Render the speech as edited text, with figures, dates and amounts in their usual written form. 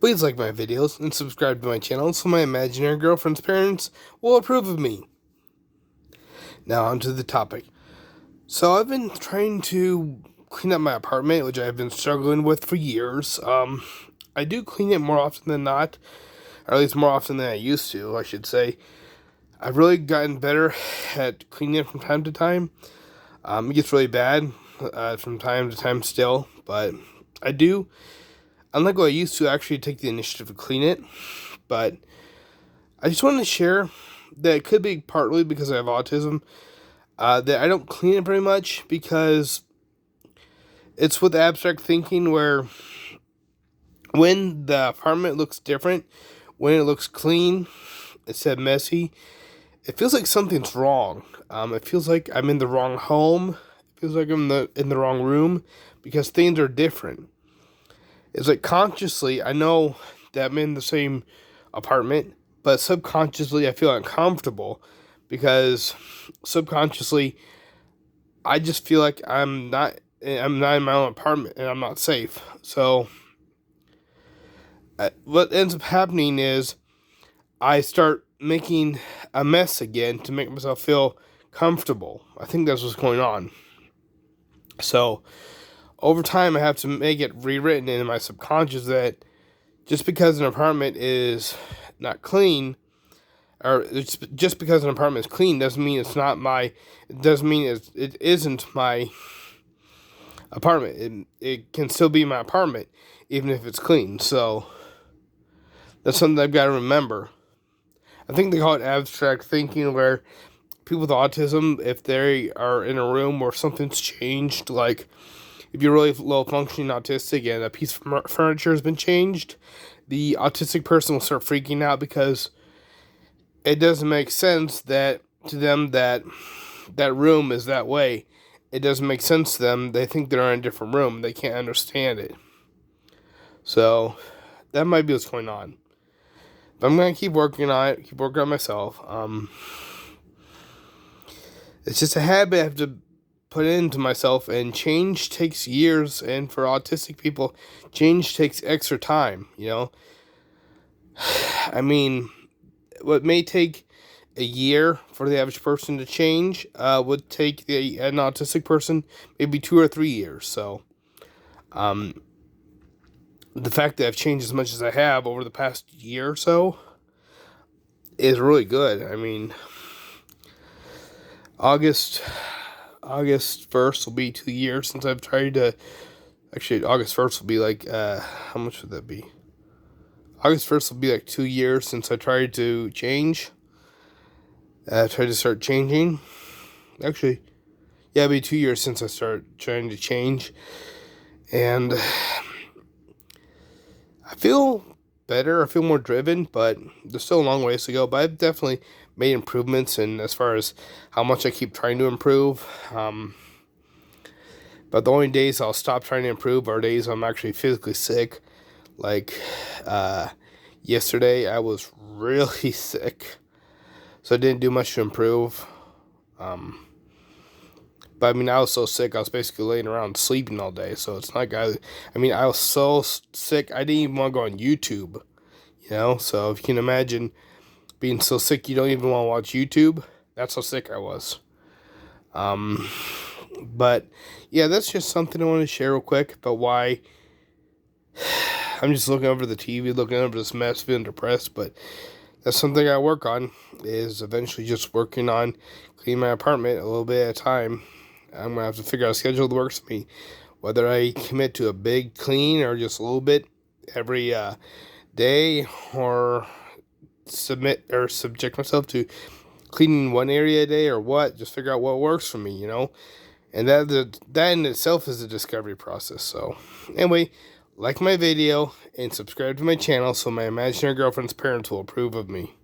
Please like my videos and subscribe to my channel so my imaginary girlfriend's parents will approve of me. Now on to the topic. So I've been trying to clean up my apartment, which I've been struggling with for years. I do clean it more often than not, or at least more often than I used to, I should say. I've really gotten better at cleaning it from time to time. It gets really bad from time to time still, but I do, unlike what I used to, actually take the initiative to clean it. But I just wanted to share that it could be partly because I have autism, that I don't clean it very much because it's with abstract thinking where when the apartment looks different, when it looks clean instead of messy, it feels like something's wrong. It feels like I'm in the wrong home. It feels like I'm in the wrong room because things are different. It's like consciously, I know that I'm in the same apartment, but subconsciously I feel uncomfortable because subconsciously I just feel like I'm not in my own apartment and I'm not safe. So what ends up happening is I start making a mess again to make myself feel comfortable. I think that's what's going on. So over time, I have to make it rewritten in my subconscious that just because an apartment is not clean, or just because an apartment is clean, doesn't mean it's not my. It doesn't mean it isn't my apartment. It can still be my apartment, even if it's clean. So that's something I've got to remember. I think they call it abstract thinking, where people with autism, if they are in a room where something's changed, like if you're really low functioning autistic and a piece of furniture has been changed, the autistic person will start freaking out because it doesn't make sense that to them that room is that way. It doesn't make sense to them. They think they're in a different room. They can't understand it. So that might be what's going on. But I'm going to keep working on it, keep working on myself. It's just a habit I have to put into myself, and change takes years, and for autistic people, change takes extra time, you know? I mean, what may take a year for the average person to change would take an autistic person maybe 2 or 3 years. So, the fact that I've changed as much as I have over the past year or so is really good. I mean, August 1st will be 2 years since I've tried to. Actually, August 1st will be like, how much would that be? August 1st will be like 2 years since I tried to change. Tried to start changing. Actually, yeah, it'll be 2 years since I started trying to change. And I feel better. I feel more driven, but there's still a long ways to go. But I've definitely made improvements, and as far as how much I keep trying to improve. But the only days I'll stop trying to improve are days I'm actually physically sick. Like yesterday, I was really sick, so I didn't do much to improve. But I mean, I was so sick, I was basically laying around sleeping all day. So it's not like I was so sick, I didn't even want to go on YouTube. You know, so if you can imagine being so sick you don't even want to watch YouTube, that's how sick I was. But yeah, that's just something I want to share real quick about why I'm just looking over the TV, looking over this mess, feeling depressed. But that's something I work on, is eventually just working on cleaning my apartment a little bit at a time. I'm going to have to figure out a schedule that works for me, whether I commit to a big clean or just a little bit every day, or subject myself to cleaning one area a day, or what. Just figure out what works for me, you know. And that in itself is a discovery process. So anyway, like my video and subscribe to my channel so my imaginary girlfriend's parents will approve of me.